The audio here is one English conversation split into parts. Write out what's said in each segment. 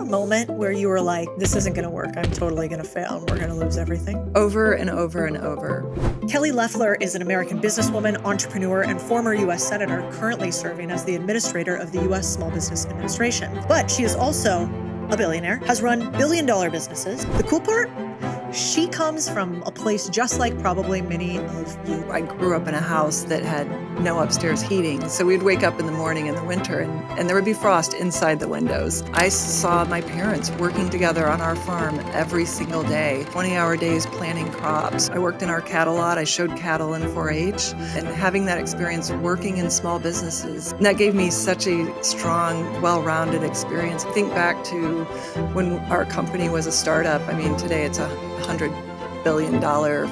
a moment where you were like, this isn't going to work, I'm totally going to fail, and we're going to lose everything? Over and over and over. Kelly Loeffler is an American businesswoman, entrepreneur, and former U.S. Senator, currently serving as the administrator of the U.S. Small Business Administration. But she is also a billionaire, has run billion-dollar businesses. The cool part? She comes from a place just like probably many of you. I grew up in a house that had no upstairs heating, so we'd wake up in the morning in the winter and there would be frost inside the windows. I saw my parents working together on our farm every single day, 20-hour days planting crops. I worked in our cattle lot. I showed cattle in 4-H, and having that experience working in small businesses, and that gave me such a strong, well-rounded experience. Think back to when our company was a startup. I mean, today it's a $100 billion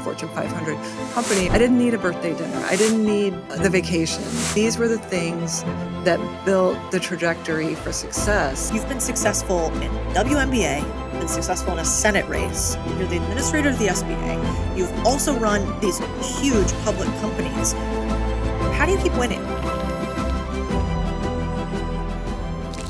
Fortune 500 company. I didn't need a birthday dinner. I didn't need the vacation. These were the things that built the trajectory for success. You've been successful in WNBA, been successful in a Senate race. You're the administrator of the SBA. You've also run these huge public companies. How do you keep winning?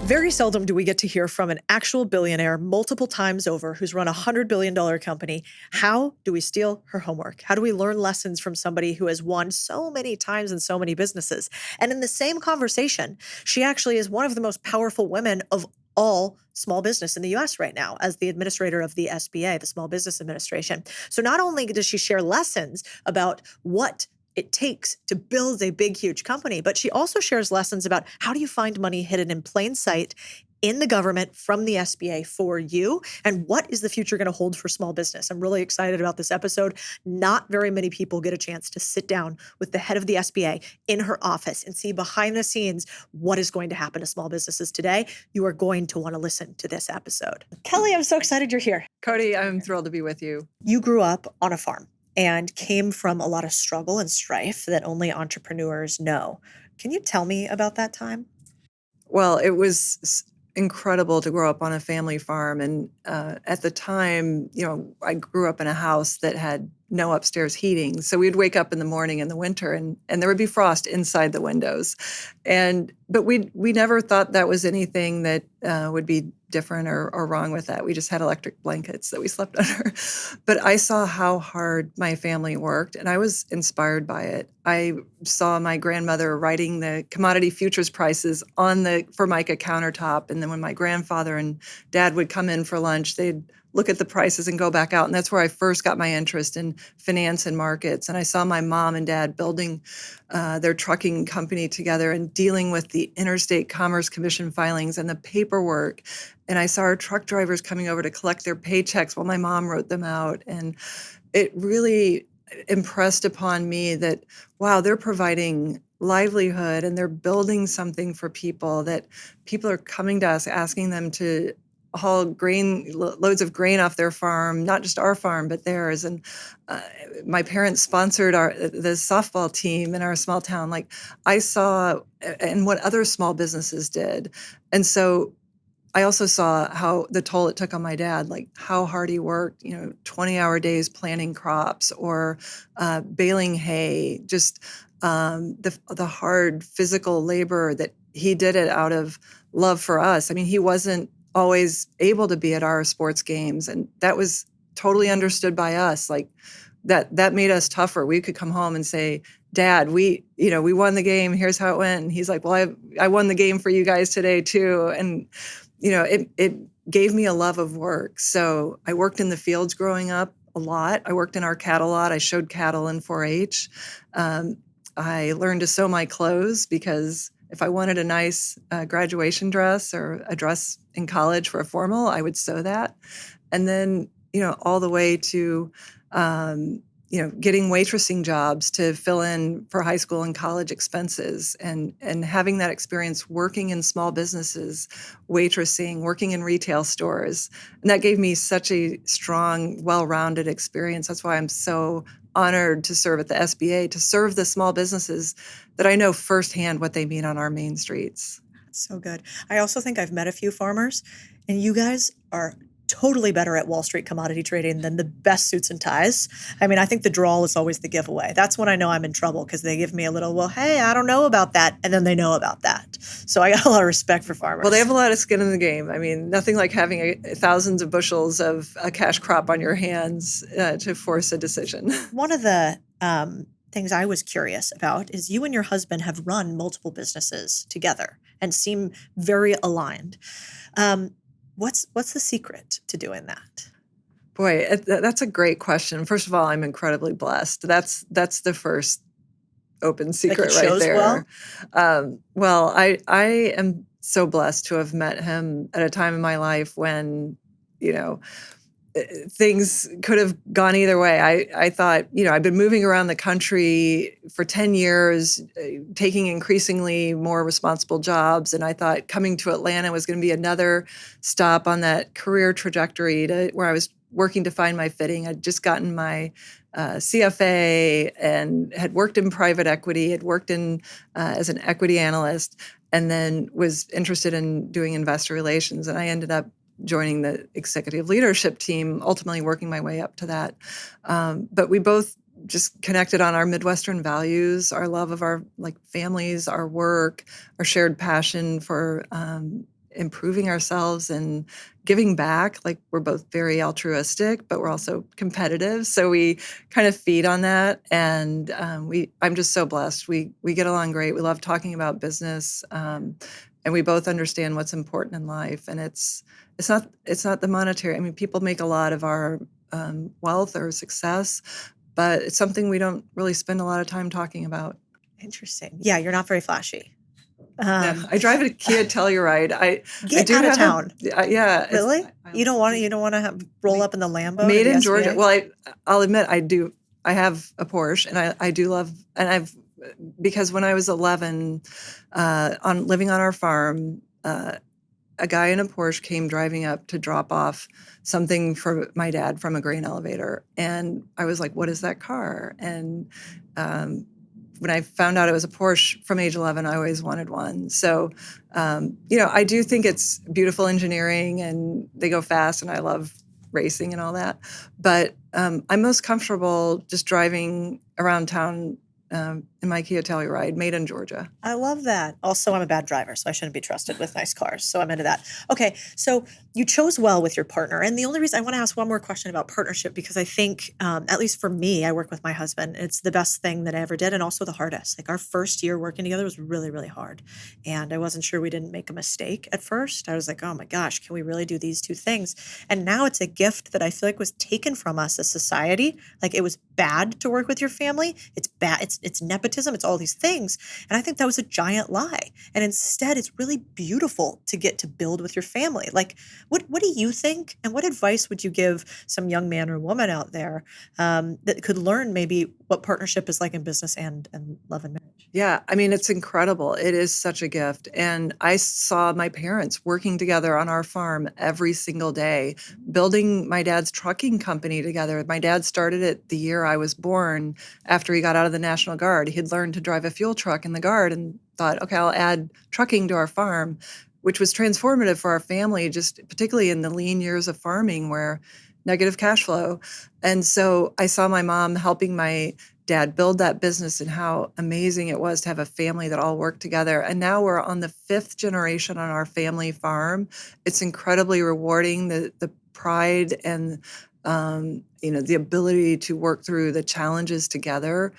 Very seldom do we get to hear from an actual billionaire multiple times over who's run a $100 billion company. How do we steal her homework? How do we learn lessons from somebody who has won so many times in so many businesses? And in the same conversation, she actually is one of the most powerful women of all small business in the U.S. right now as the administrator of the SBA, the Small Business Administration. So not only does she share lessons about what it takes to build a big, huge company, but she also shares lessons about how do you find money hidden in plain sight in the government from the SBA for you, and what is the future going to hold for small business. I'm really excited about this episode. Not very many people get a chance to sit down with the head of the SBA in her office and see behind the scenes what is going to happen to small businesses today. You are going to want to listen to this episode. Kelly, I'm so excited you're here. Codie, I'm thrilled to be with you. You grew up on a farm and came from a lot of struggle and strife that only entrepreneurs know. Can you tell me about that time? Well, it was incredible to grow up on a family farm. And at the time, I grew up in a house that had no upstairs heating. So we'd wake up in the morning in the winter and there would be frost inside the windows. But we never thought that was anything that would be different or wrong with that. We just had electric blankets that we slept under. But I saw how hard my family worked, and I was inspired by it. I saw my grandmother writing the commodity futures prices on the Formica countertop, and then when my grandfather and dad would come in for lunch, they'd look at the prices and go back out. And that's where I first got my interest in finance and markets. And I saw my mom and dad building their trucking company together and dealing with the Interstate Commerce Commission filings and the paperwork. And I saw our truck drivers coming over to collect their paychecks while my mom wrote them out. And it really impressed upon me that, wow, they're providing livelihood and they're building something for people, that people are coming to us asking them to haul loads of grain off their farm, not just our farm, but theirs. And my parents sponsored the softball team in our small town. Like, I saw and what other small businesses did. And so I also saw how the toll it took on my dad, like how hard he worked, 20-hour days planting crops or baling hay, just the hard physical labor that he did it out of love for us. I mean, he wasn't always able to be at our sports games, and that was totally understood by us. Like that made us tougher. We could come home and say, Dad, we won the game. Here's how it went. And he's like, well, I won the game for you guys today too. And it gave me a love of work. So I worked in the fields growing up a lot. I worked in our cattle lot. I showed cattle in 4-H. I learned to sew my clothes because if I wanted a nice graduation dress or a dress in college for a formal, I would sew that. And then, all the way to, getting waitressing jobs to fill in for high school and college expenses, and having that experience working in small businesses, waitressing, working in retail stores. And that gave me such a strong, well-rounded experience. That's why I'm so honored to serve at the SBA, to serve the small businesses that I know firsthand what they mean on our main streets. So good. I also think I've met a few farmers, and you guys are totally better at Wall Street commodity trading than the best suits and ties. I mean, I think the drawl is always the giveaway. That's when I know I'm in trouble because they give me a little, well, hey, I don't know about that. And then they know about that. So I got a lot of respect for farmers. Well, they have a lot of skin in the game. I mean, nothing like having thousands of bushels of a cash crop on your hands to force a decision. One of the things I was curious about is you and your husband have run multiple businesses together and seem very aligned. What's the secret to doing that? Boy, that's a great question. First of all, I'm incredibly blessed. That's the first open secret right there. Well, I am so blessed to have met him at a time in my life when, things could have gone either way. I thought, I've been moving around the country for 10 years, taking increasingly more responsible jobs. And I thought coming to Atlanta was going to be another stop on that career trajectory where I was working to find my fitting. I'd just gotten my CFA and had worked in private equity, had worked in as an equity analyst, and then was interested in doing investor relations. And I ended up joining the executive leadership team, ultimately working my way up to that. But we both just connected on our Midwestern values, our love of our families, our work, our shared passion for improving ourselves and giving back. We're both very altruistic, but we're also competitive. So we kind of feed on that. And I'm just so blessed. We get along great. We love talking about business. And we both understand what's important in life. And it's not the monetary. I mean, people make a lot of our wealth or success, but it's something we don't really spend a lot of time talking about. Interesting. Yeah, you're not very flashy. Yeah, I drive a Kia Telluride. I do out of have town. Yeah. Really? You don't want to roll up in the Lambo? Made in SBA? Georgia. Well, I'll admit I do. I have a Porsche, and I do love, and because when I was 11, living on our farm, a guy in a Porsche came driving up to drop off something for my dad from a grain elevator. And I was like, what is that car? And when I found out it was a Porsche from age 11, I always wanted one. So, I do think it's beautiful engineering and they go fast and I love racing and all that. But I'm most comfortable just driving around town in my Kia Telluride, made in Georgia. I love that. Also, I'm a bad driver, so I shouldn't be trusted with nice cars. So I'm into that. Okay, so you chose well with your partner. And the only reason I want to ask one more question about partnership, because I think, at least for me, I work with my husband. It's the best thing that I ever did and also the hardest. Our first year working together was really, really hard. And I wasn't sure we didn't make a mistake at first. I was like, oh my gosh, can we really do these two things? And now it's a gift that I feel like was taken from us as society. It was bad to work with your family. It's bad. It's nepotism. It's all these things. And I think that was a giant lie. And instead, it's really beautiful to get to build with your family. What do you think? And what advice would you give some young man or woman out there that could learn maybe what partnership is like in business and love and marriage? Yeah, I mean, it's incredible. It is such a gift. And I saw my parents working together on our farm every single day, building my dad's trucking company together. My dad started it the year I was born after he got out of the National Guard. He'd learned to drive a fuel truck in the Guard and thought, okay, I'll add trucking to our farm, which was transformative for our family, just particularly in the lean years of farming where negative cash flow. And so I saw my mom helping my dad build that business and how amazing it was to have a family that all worked together. And now we're on the 5th generation on our family farm. It's incredibly rewarding, the pride and the ability to work through the challenges together.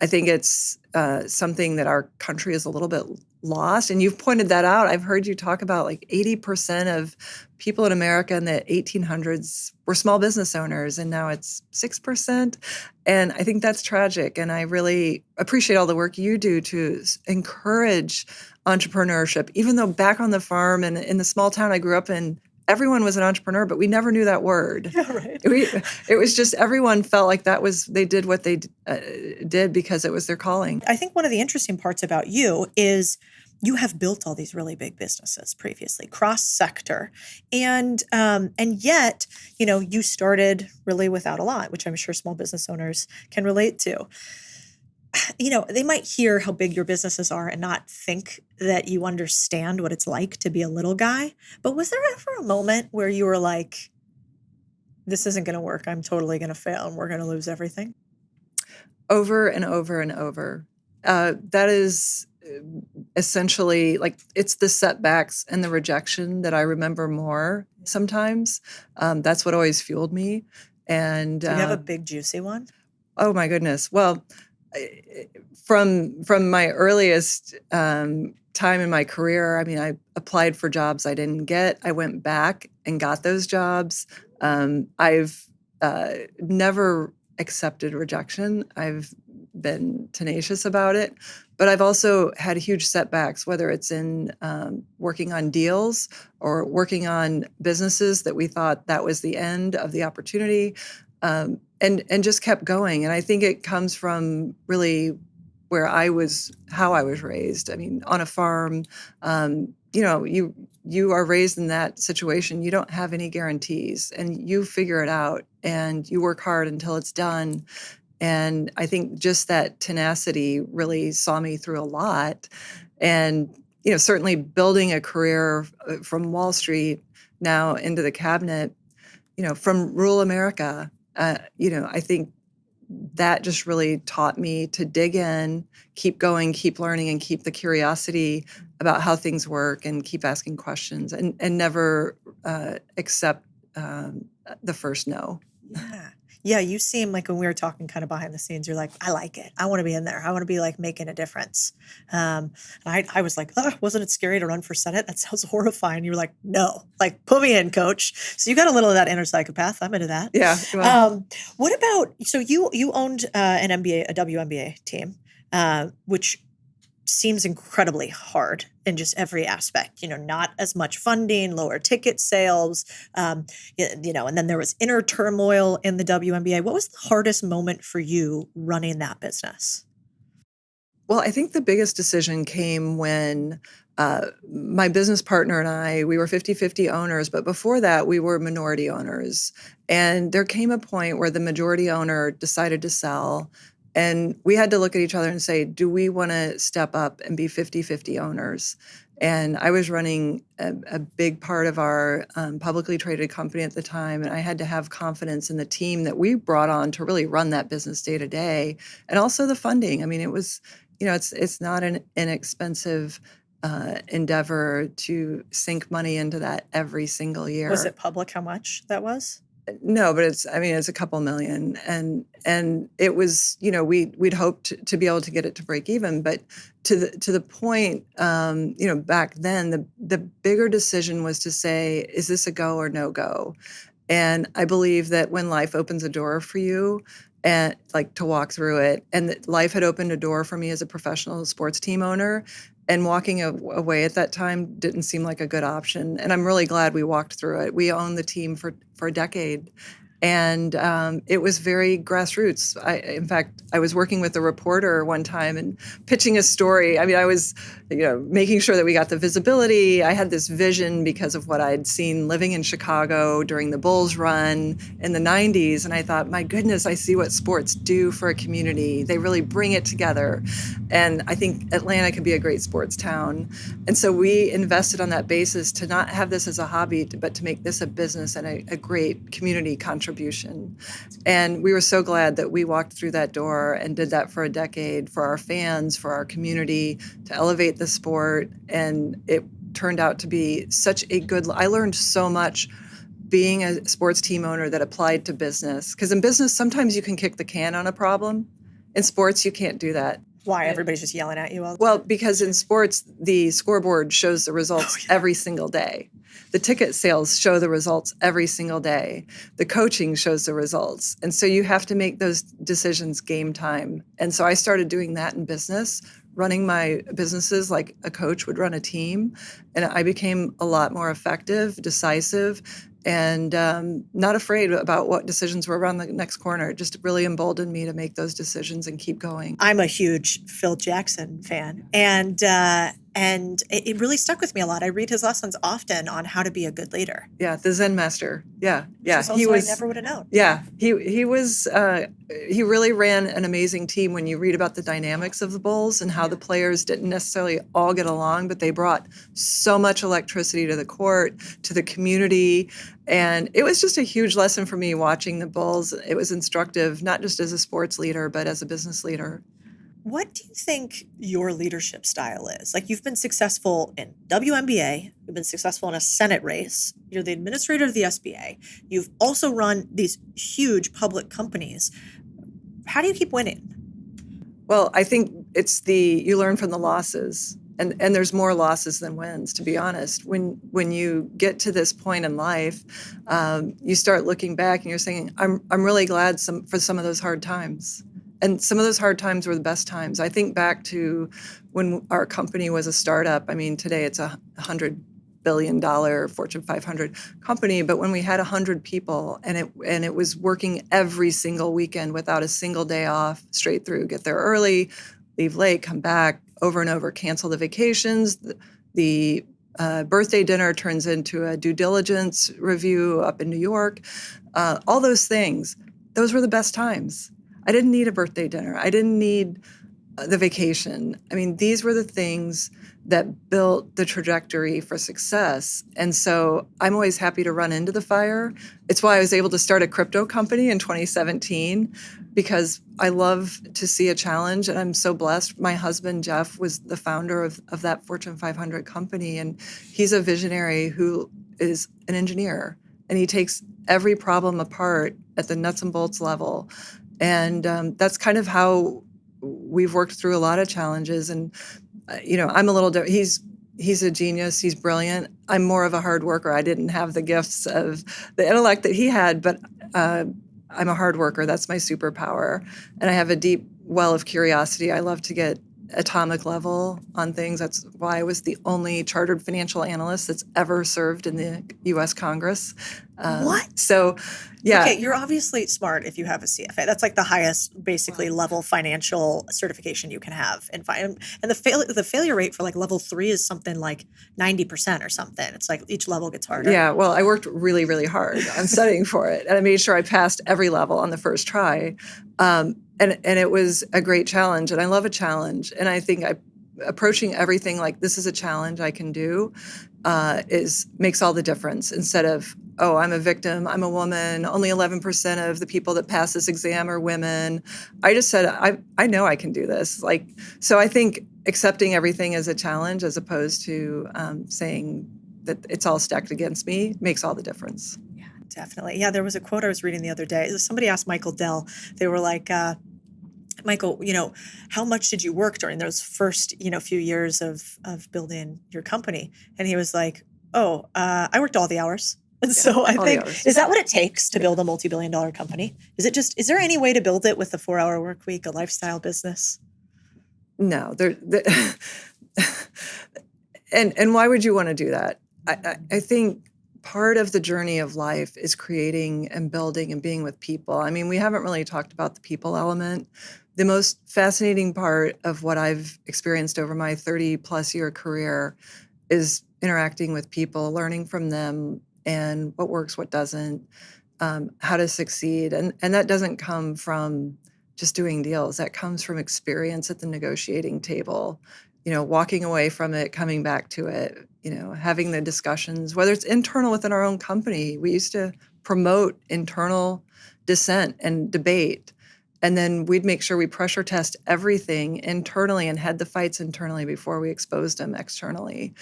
I think it's something that our country is a little bit lost. And you've pointed that out. I've heard you talk about 80% of people in America in the 1800s were small business owners, and now it's 6%. And I think that's tragic. And I really appreciate all the work you do to encourage entrepreneurship, even though back on the farm and in the small town I grew up in, everyone was an entrepreneur, but we never knew that word. Yeah, right. It was just everyone felt like they did what they did because it was their calling. I think one of the interesting parts about you is you have built all these really big businesses previously, cross-sector, and yet, you started really without a lot, which I'm sure small business owners can relate to. They might hear how big your businesses are and not think that you understand what it's like to be a little guy. But was there ever a moment where you were like, This isn't going to work. I'm totally going to fail and we're going to lose everything. Over and over and over. That is essentially like it's the setbacks and the rejection that I remember more sometimes. That's what always fueled me. And Do you have a big juicy one? oh my goodness. Well, from my earliest time in my career, I mean, I applied for jobs I didn't get. I went back and got those jobs. I've never accepted rejection. I've been tenacious about it, but I've also had huge setbacks, whether it's in working on deals or working on businesses that we thought that was the end of the opportunity. And just kept going. And I think it comes from really how I was raised. I mean, on a farm, you are raised in that situation. You don't have any guarantees, and you figure it out, and you work hard until it's done. And I think just that tenacity really saw me through a lot. And certainly building a career from Wall Street now into the cabinet, from rural America. I think that just really taught me to dig in, keep going, keep learning, and keep the curiosity about how things work, and keep asking questions, and never accept the first no. Yeah. Yeah, you seem like when we were talking kind of behind the scenes, you're like, I like it. I want to be in there. I want to be like making a difference. And I was like, wasn't it scary to run for Senate? That sounds horrifying. You were like, no, like put me in, coach. So you got a little of that inner psychopath. I'm into that. Yeah. Well, What about, so you owned an MBA, a WNBA team, which seems incredibly hard in just every aspect, not as much funding, lower ticket sales, and then there was inner turmoil in the WNBA. What was the hardest moment for you running that business? well, I think the biggest decision came when my business partner and we were 50-50 owners, but before that, we were minority owners. And there came a point where the majority owner decided to sell. And we had to look at each other and say, do we want to step up and be 50-50 owners? And I was running a big part of our publicly traded company at the time. And I had to have confidence in the team that we brought on to really run that business day to day. And also the funding. I mean, it was, it's not an inexpensive endeavor to sink money into that every single year. Was it public how much that was? No, but it's a couple million. And it was, we'd hoped to be able to get it to break even. But to the point, back then, the bigger decision was to say, is this a go or no go? And I believe that when life opens a door for you, and like to walk through it, and that life had opened a door for me as a professional sports team owner, and walking away at that time didn't seem like a good option. And I'm really glad we walked through it. We owned the team for a decade. And it was very grassroots. In fact, I was working with a reporter one time and pitching a story. I mean, I was, making sure that we got the visibility. I had this vision because of what I'd seen living in Chicago during the Bulls run in the 90s. And I thought, my goodness, I see what sports do for a community. They really bring it together. And I think Atlanta could be a great sports town. And so we invested on that basis to not have this as a hobby, but to make this a business and a great community contribution. And we were so glad that we walked through that door and did that for a decade for our fans, for our community, to elevate the sport. And it turned out to be such a good, I learned so much being a sports team owner that applied to business. Because in business, sometimes you can kick the can on a problem. In sports, you can't do that. Why? Everybody's just yelling at you all the Well, time? because in sports, the scoreboard shows the results every single day. The ticket sales show the results every single day. The coaching shows the results. And so you have to make those decisions game time. And so I started doing that in business, running my businesses like a coach would run a team. And I became a lot more effective, decisive, and not afraid about what decisions were around the next corner. It just really emboldened me to make those decisions and keep going. I'm a huge Phil Jackson fan. And And it really stuck with me a lot. I read his lessons often on how to be a good leader. Yeah, the Zen master. Yeah, Which yeah. is also I never would have known. Yeah, he was. He really ran an amazing team. When you read about the dynamics of the Bulls and how the players didn't necessarily all get along, but they brought so much electricity to the court, to the community, and it was just a huge lesson for me watching the Bulls. It was instructive, not just as a sports leader, but as a business leader. What do you think your leadership style is? Like, you've been successful in WNBA, you've been successful in a Senate race, you're the administrator of the SBA, you've also run these huge public companies. How do you keep winning? Well, I think it's you learn from the losses. And there's more losses than wins, to be honest. When you get to this point in life, you start looking back and you're saying, I'm really glad for some of those hard times. And some of those hard times were the best times. I think back to when our company was a startup. I mean, today it's $100 billion Fortune 500 company, but when we had 100 people and it was working every single weekend without a single day off, straight through, get there early, leave late, come back, over and over, cancel the vacations. The birthday dinner turns into a due diligence review up in New York. All those things, those were the best times. I didn't need a birthday dinner. I didn't need the vacation. I mean, these were the things that built the trajectory for success. And so I'm always happy to run into the fire. It's why I was able to start a crypto company in 2017, because I love to see a challenge. And I'm so blessed. My husband, Jeff, was the founder of that Fortune 500 company. And he's a visionary who is an engineer. And he takes every problem apart at the nuts and bolts level. And that's kind of how we've worked through a lot of challenges. And, I'm a little different. He's a genius. He's brilliant. I'm more of a hard worker. I didn't have the gifts of the intellect that he had, but I'm a hard worker. That's my superpower. And I have a deep well of curiosity. I love to get atomic level on things. That's why I was the only chartered financial analyst that's ever served in the U.S. Congress. What? So, yeah. Okay, you're obviously smart if you have a CFA. That's like the highest, basically, level financial certification you can have. And the failure rate for like level 3 is something like 90% or something. It's like each level gets harder. Yeah, well, I worked really, really hard on studying for it. And I made sure I passed every level on the first try. And it was a great challenge. And I love a challenge. And I think approaching everything like this is a challenge I can do makes all the difference, instead of, oh, I'm a victim, I'm a woman, only 11% of the people that pass this exam are women. I just said, I know I can do this. So I think accepting everything as a challenge, as opposed to saying that it's all stacked against me, makes all the difference. Yeah, definitely. Yeah, there was a quote I was reading the other day. Somebody asked Michael Dell, they were like, Michael, how much did you work during those first, few years of building your company? And he was like, oh, I worked all the hours. And so I think, is that what it takes to build a multi-billion-dollar company? Is there any way to build it with a 4-hour work week, a lifestyle business? No. And why would you want to do that? I think part of the journey of life is creating and building and being with people. I mean, we haven't really talked about the people element. The most fascinating part of what I've experienced over my 30-plus year career is interacting with people, learning from them, and what works, what doesn't, how to succeed. And that doesn't come from just doing deals. That comes from experience at the negotiating table, walking away from it, coming back to it, having the discussions, whether it's internal within our own company. We used to promote internal dissent and debate. And then we'd make sure we pressure test everything internally and had the fights internally before we exposed them externally.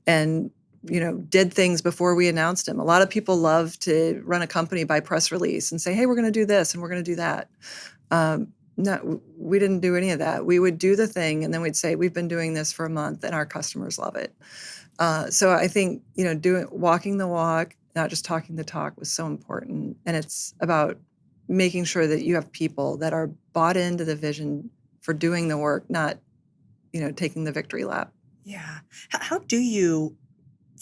And did things before we announced them. A lot of people love to run a company by press release and say, hey, we're going to do this and we're going to do that. No, we didn't do any of that. We would do the thing and then we'd say, we've been doing this for a month and our customers love it. So I think, walking the walk, not just talking the talk, was so important. And it's about making sure that you have people that are bought into the vision for doing the work, not, taking the victory lap. Yeah. How do you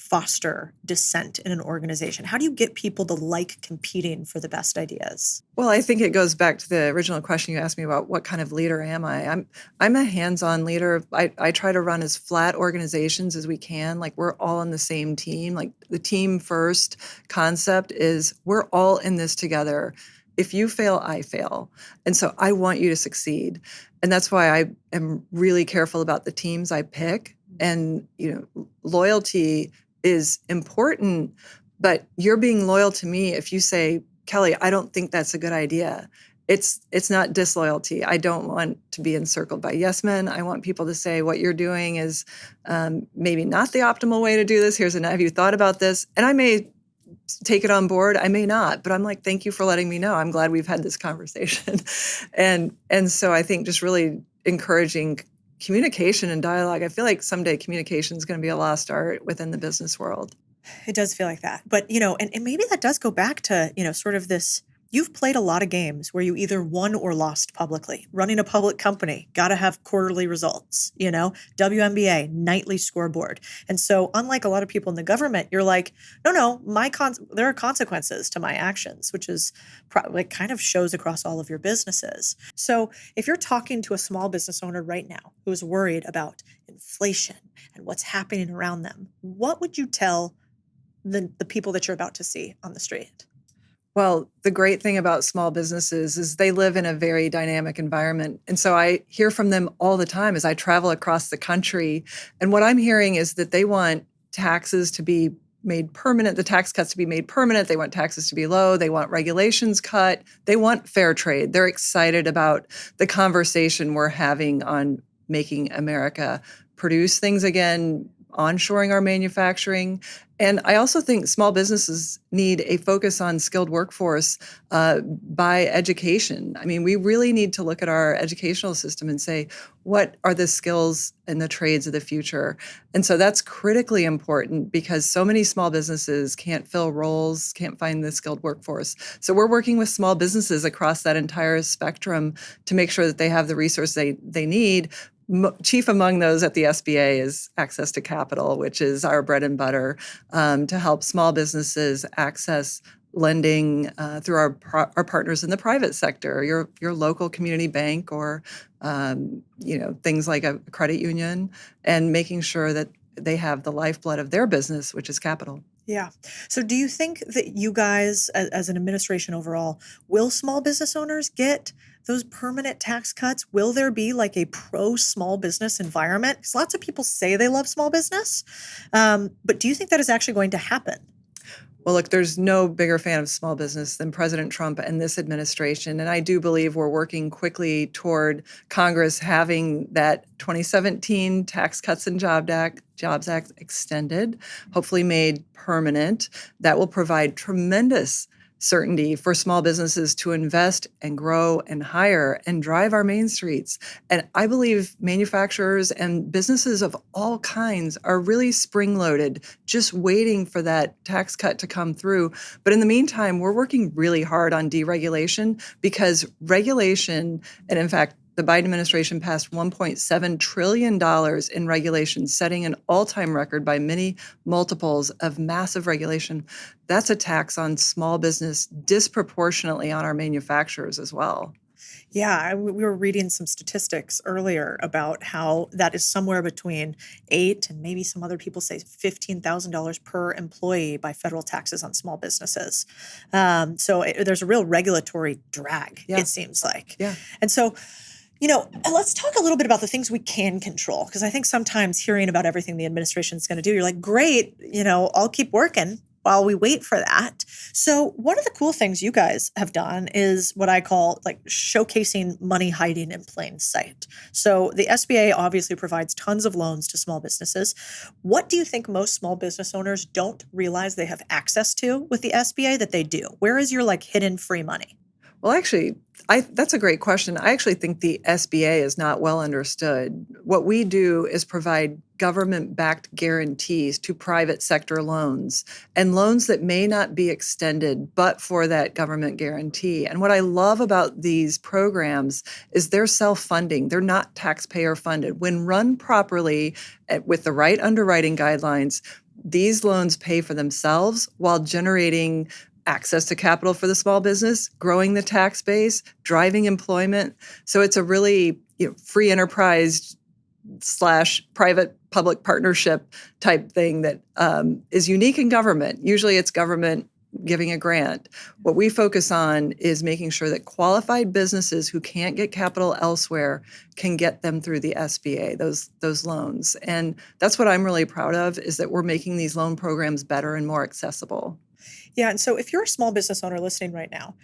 foster dissent in an organization? How do you get people to like competing for the best ideas? Well, I think it goes back to the original question you asked me about what kind of leader am I? I'm a hands-on leader. I try to run as flat organizations as we can. Like we're all on the same team. Like the team first concept is we're all in this together. If you fail, I fail. And so I want you to succeed. And that's why I am really careful about the teams I pick. And, loyalty is important, but you're being loyal to me if you say, Kelly, I don't think that's a good idea. It's not disloyalty. I don't want to be encircled by yes men. I want people to say what you're doing is maybe not the optimal way to do this. Have you thought about this? And I may take it on board. I may not, but I'm like, thank you for letting me know. I'm glad we've had this conversation. and so I think just really encouraging communication and dialogue. I feel like someday communication is going to be a lost art within the business world. It does feel like that. But, and maybe that does go back to, sort of this, you've played a lot of games where you either won or lost publicly. Running a public company, got to have quarterly results, WNBA, nightly scoreboard. And so unlike a lot of people in the government, you're like, no, there are consequences to my actions, which is probably kind of shows across all of your businesses. So if you're talking to a small business owner right now who's worried about inflation and what's happening around them, what would you tell the people that you're about to see on the street? Well, the great thing about small businesses is they live in a very dynamic environment. And so I hear from them all the time as I travel across the country. And what I'm hearing is that they want taxes to be made permanent, the tax cuts to be made permanent. They want taxes to be low. They want regulations cut. They want fair trade. They're excited about the conversation we're having on making America produce things again, onshoring our manufacturing. And I also think small businesses need a focus on skilled workforce by education. I mean, we really need to look at our educational system and say, what are the skills and the trades of the future? And so that's critically important because so many small businesses can't fill roles, can't find the skilled workforce. So we're working with small businesses across that entire spectrum to make sure that they have the resources they need. Chief among those at the SBA is access to capital, which is our bread and butter, to help small businesses access lending through our partners in the private sector, your local community bank or things like a credit union, and making sure that they have the lifeblood of their business, which is capital. Yeah. So do you think that you guys, as an administration overall, will small business owners get those permanent tax cuts? Will there be like a pro-small business environment? Because lots of people say they love small business. But do you think that is actually going to happen? Well, look, there's no bigger fan of small business than President Trump and this administration. And I do believe we're working quickly toward Congress having that 2017 Tax Cuts and Jobs Act extended, hopefully made permanent. That will provide tremendous certainty for small businesses to invest and grow and hire and drive our main streets. And I believe manufacturers and businesses of all kinds are really spring-loaded, just waiting for that tax cut to come through. But in the meantime, we're working really hard on deregulation because regulation, and in fact, the Biden administration passed $1.7 trillion in regulation, setting an all-time record by many multiples of massive regulation. That's a tax on small business, disproportionately on our manufacturers as well. Yeah, we were reading some statistics earlier about how that is somewhere between $8,000 and maybe some other people say $15,000 per employee by federal taxes on small businesses. So there's a real regulatory drag, it seems like. Yeah. And so, let's talk a little bit about the things we can control, because I think sometimes hearing about everything the administration is going to do, you're like, great, I'll keep working while we wait for that. So one of the cool things you guys have done is what I call like showcasing money hiding in plain sight. So the SBA obviously provides tons of loans to small businesses. What do you think most small business owners don't realize they have access to with the SBA that they do? Where is your like hidden free money? Well, actually, that's a great question. I actually think the SBA is not well understood. What we do is provide government-backed guarantees to private sector loans and loans that may not be extended but for that government guarantee. And what I love about these programs is they're self-funding. They're not taxpayer funded. When run properly with the right underwriting guidelines, these loans pay for themselves while generating access to capital for the small business, growing the tax base, driving employment. So it's a really free enterprise / private public partnership type thing that is unique in government. Usually it's government giving a grant. What we focus on is making sure that qualified businesses who can't get capital elsewhere can get them through the SBA, those loans. And that's what I'm really proud of, is that we're making these loan programs better and more accessible. Yeah. And so if you're a small business owner listening right now,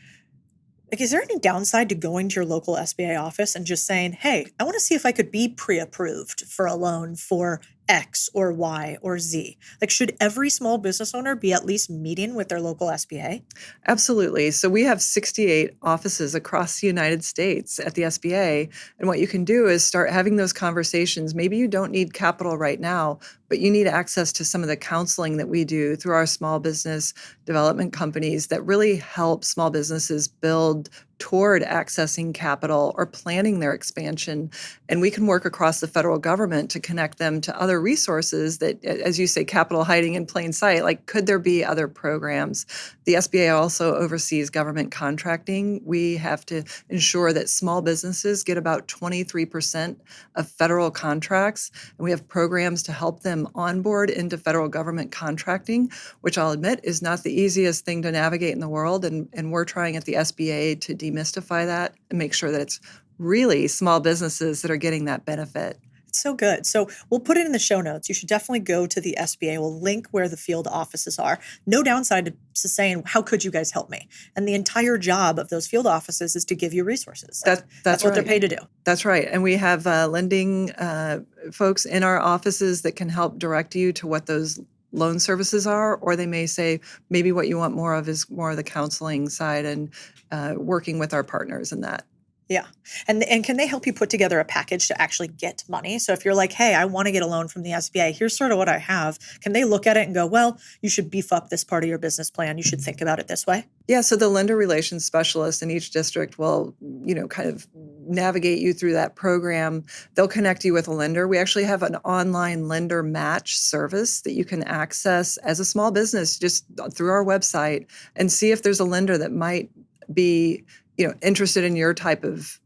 like, is there any downside to going to your local SBA office and just saying, hey, I want to see if I could be pre-approved for a loan for X or Y or Z? Like, should every small business owner be at least meeting with their local SBA? Absolutely. So we have 68 offices across the United States at the SBA. And what you can do is start having those conversations. Maybe you don't need capital right now, but you need access to some of the counseling that we do through our small business development companies that really help small businesses build toward accessing capital or planning their expansion. And we can work across the federal government to connect them to other resources that, as you say, capital hiding in plain sight. Like, could there be other programs? The SBA also oversees government contracting. We have to ensure that small businesses get about 23% of federal contracts. And we have programs to help them onboard into federal government contracting, which I'll admit is not the easiest thing to navigate in the world. And we're trying at the SBA to demystify that and make sure that it's really small businesses that are getting that benefit. It's so good. So we'll put it in the show notes. You should definitely go to the SBA. We'll link where the field offices are. No downside to saying, how could you guys help me? And the entire job of those field offices is to give you resources. That's what they're paid to do. That's right. And we have lending folks in our offices that can help direct you to what those loan services are, or they may say, maybe what you want more of is more of the counseling side and working with our partners in that. Yeah. And can they help you put together a package to actually get money? So if you're like, hey, I want to get a loan from the SBA, here's sort of what I have. Can they look at it and go, well, you should beef up this part of your business plan. You should think about it this way? Yeah. So the lender relations specialist in each district will, kind of navigate you through that program. They'll connect you with a lender. We actually have an online lender match service that you can access as a small business just through our website and see if there's a lender that might be interested in your type of,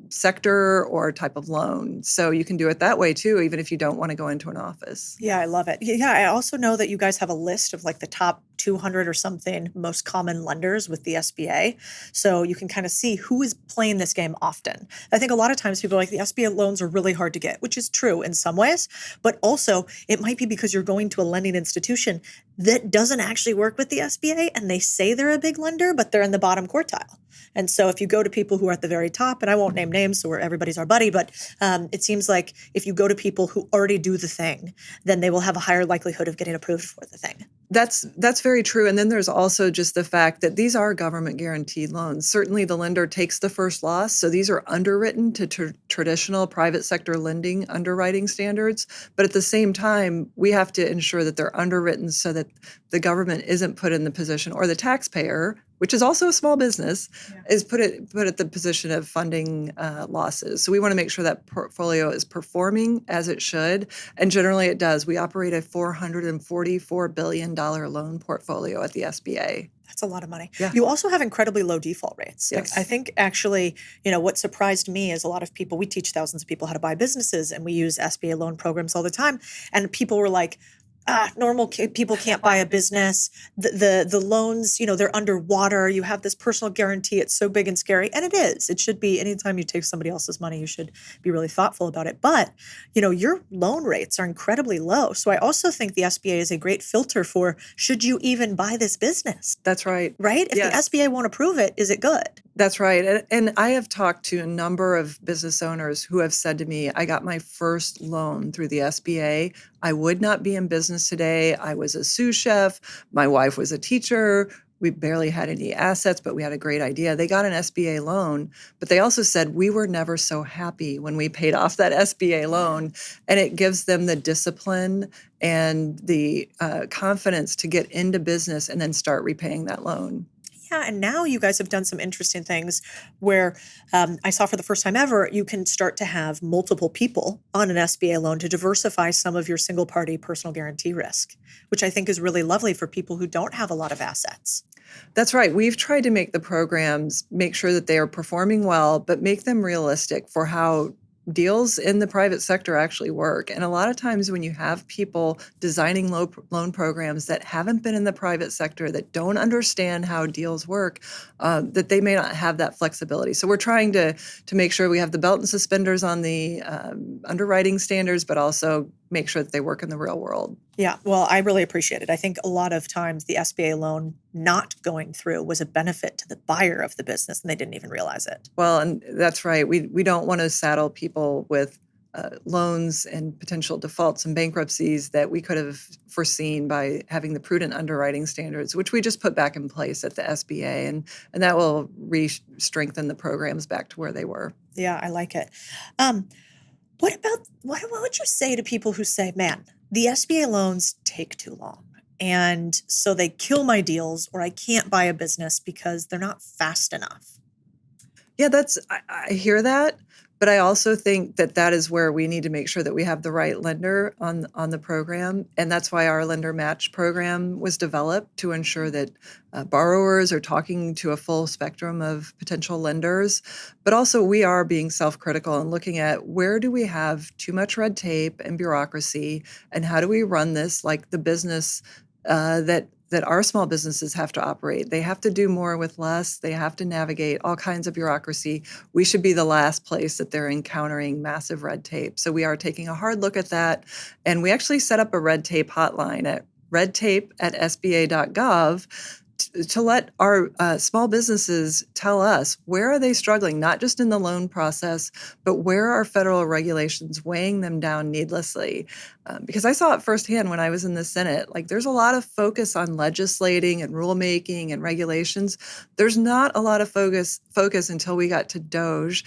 sector or type of loan. So you can do it that way too, even if you don't want to go into an office. Yeah, I love it. Yeah, I also know that you guys have a list of like the top 200 or something most common lenders with the SBA. So you can kind of see who is playing this game often. I think a lot of times people are like, the SBA loans are really hard to get, which is true in some ways, but also it might be because you're going to a lending institution that doesn't actually work with the SBA and they say they're a big lender, but they're in the bottom quartile. And so if you go to people who are at the very top, and I won't name names, so everybody's our buddy, but it seems like if you go to people who already do the thing, then they will have a higher likelihood of getting approved for the thing. That's very true. And then there's also just the fact that these are government guaranteed loans. Certainly the lender takes the first loss. So these are underwritten to traditional private sector lending underwriting standards. But at the same time, we have to ensure that they're underwritten so that the government isn't put in the position, or the taxpayer, which is also a small business, is put at the position of funding losses. So we want to make sure that portfolio is performing as it should. And generally it does. We operate a $444 billion loan portfolio at the SBA. That's a lot of money. Yeah. You also have incredibly low default rates. Yes. Like, I think actually, what surprised me is a lot of people, we teach thousands of people how to buy businesses and we use SBA loan programs all the time. And people were like, normal people can't buy a business. The loans, they're underwater. You have this personal guarantee. It's so big and scary. And it is. It should be. Anytime you take somebody else's money, you should be really thoughtful about it. But, your loan rates are incredibly low. So I also think the SBA is a great filter for, should you even buy this business? That's right. Right? If Yes. the SBA won't approve it, is it good? That's right. And I have talked to a number of business owners who have said to me, I got my first loan through the SBA. I would not be in business today. I was a sous chef. My wife was a teacher. We barely had any assets, but we had a great idea. They got an SBA loan, but they also said we were never so happy when we paid off that SBA loan. And it gives them the discipline and the confidence to get into business and then start repaying that loan. Yeah, and now you guys have done some interesting things where I saw for the first time ever, you can start to have multiple people on an SBA loan to diversify some of your single party personal guarantee risk, which I think is really lovely for people who don't have a lot of assets. That's right. We've tried to make the programs make sure that they are performing well, but make them realistic for how deals in the private sector actually work. And a lot of times when you have people designing loan programs that haven't been in the private sector, that don't understand how deals work, that they may not have that flexibility. So we're trying to make sure we have the belt and suspenders on the underwriting standards, but also make sure that they work in the real world. Yeah, well, I really appreciate it. I think a lot of times the SBA loan not going through was a benefit to the buyer of the business and they didn't even realize it. Well, and that's right. We don't want to saddle people with loans and potential defaults and bankruptcies that we could have foreseen by having the prudent underwriting standards, which we just put back in place at the SBA, and that will strengthen the programs back to where they were. Yeah, I like it. What would you say to people who say, man, the SBA loans take too long, and so they kill my deals, or I can't buy a business because they're not fast enough? Yeah, I hear that, but I also think that that is where we need to make sure that we have the right lender on the program, and that's why our lender match program was developed to ensure that borrowers are talking to a full spectrum of potential lenders. But also, we are being self-critical and looking at where do we have too much red tape and bureaucracy, and how do we run this like the business that our small businesses have to operate. They have to do more with less. They have to navigate all kinds of bureaucracy. We should be the last place that they're encountering massive red tape. So we are taking a hard look at that. And we actually set up a red tape hotline at redtape@sba.gov to let our small businesses tell us where are they struggling, not just in the loan process, but where are federal regulations weighing them down needlessly? Because I saw it firsthand when I was in the Senate. Like, there's a lot of focus on legislating and rulemaking and regulations. There's not a lot of focus until we got to DOGE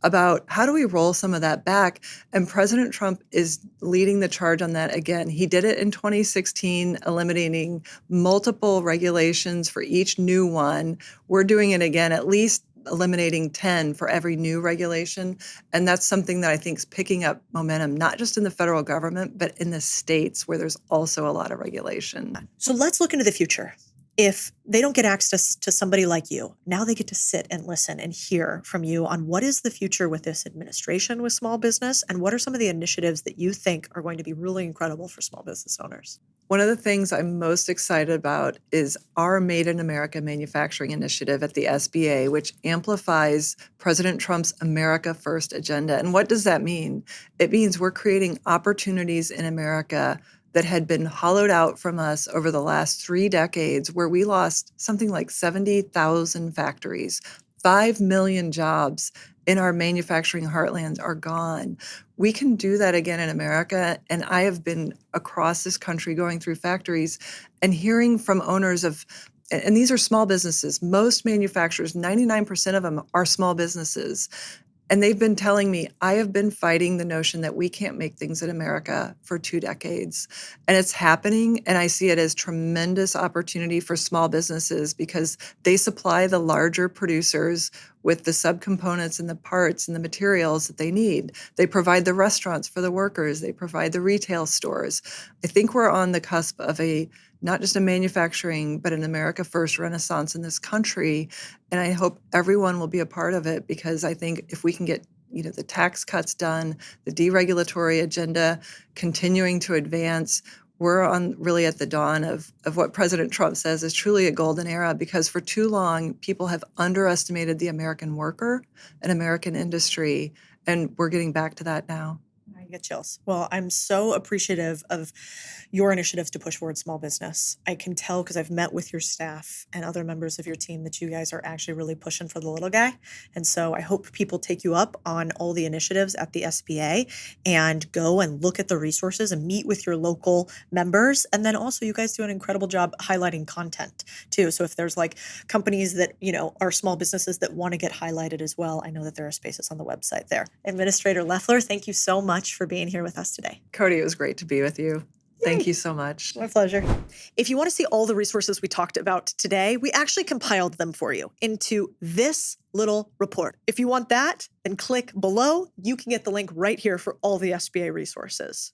about how do we roll some of that back. And President Trump is leading the charge on that again. He did it in 2016, eliminating multiple regulations for each new one. We're doing it again, at least eliminating 10 for every new regulation. And that's something that I think is picking up momentum, not just in the federal government, but in the states where there's also a lot of regulation. So let's look into the future. If they don't get access to somebody like you, now they get to sit and listen and hear from you on what is the future with this administration with small business, and what are some of the initiatives that you think are going to be really incredible for small business owners. One of the things I'm most excited about is our Made in America manufacturing initiative at the SBA, which amplifies President Trump's America First agenda. And what does that mean? It means we're creating opportunities in America that had been hollowed out from us over the last 3 decades, where we lost something like 70,000 factories. 5 million jobs in our manufacturing heartlands are gone. We can do that again in America. And I have been across this country going through factories and hearing from owners of, and these are small businesses, most manufacturers, 99% of them are small businesses. And they've been telling me, I have been fighting the notion that we can't make things in America for 2 decades. And it's happening. And I see it as tremendous opportunity for small businesses because they supply the larger producers with the subcomponents and the parts and the materials that they need. They provide the restaurants for the workers. They provide the retail stores. I think we're on the cusp of not just a manufacturing, but an America First renaissance in this country. And I hope everyone will be a part of it, because I think if we can get the tax cuts done, the deregulatory agenda continuing to advance, we're on really at the dawn of what President Trump says is truly a golden era, because for too long, people have underestimated the American worker and American industry. And we're getting back to that now. I get chills. Well, I'm so appreciative of your initiatives to push forward small business. I can tell because I've met with your staff and other members of your team that you guys are actually really pushing for the little guy. And so I hope people take you up on all the initiatives at the SBA and go and look at the resources and meet with your local members. And then also you guys do an incredible job highlighting content too. So if there's like companies that, are small businesses that want to get highlighted as well, I know that there are spaces on the website there. Administrator Loeffler, thank you so much for being here with us today. Codie, it was great to be with you. Thank Yay. you so much. My pleasure. If you want to see all the resources we talked about today, we actually compiled them for you into this little report. If you want that, then click below. You can get the link right here for all the SBA resources.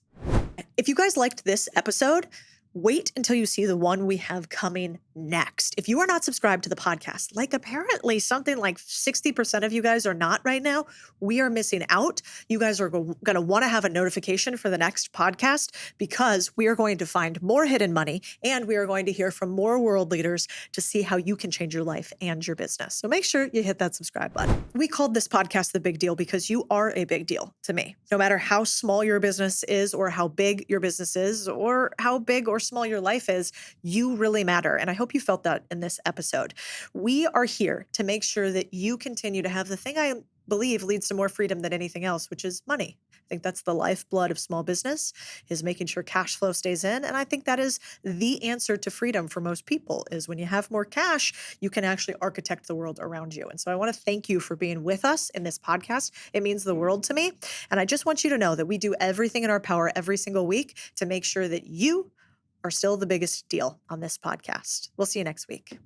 If you guys liked this episode, wait until you see the one we have coming next. If you are not subscribed to the podcast, like apparently something like 60% of you guys are not right now, we are missing out. You guys are going to want to have a notification for the next podcast because we are going to find more hidden money and we are going to hear from more world leaders to see how you can change your life and your business. So make sure you hit that subscribe button. We called this podcast The Big Deal because you are a big deal to me. No matter how small your business is or how big your business is or how big or small your life is, you really matter. And I hope you felt that in this episode. We are here to make sure that you continue to have the thing I believe leads to more freedom than anything else, which is money. I think that's the lifeblood of small business, is making sure cash flow stays in. And I think that is the answer to freedom for most people, is when you have more cash, you can actually architect the world around you. And so I want to thank you for being with us in this podcast. It means the world to me. And I just want you to know that we do everything in our power every single week to make sure that you are still the biggest deal on this podcast. We'll see you next week.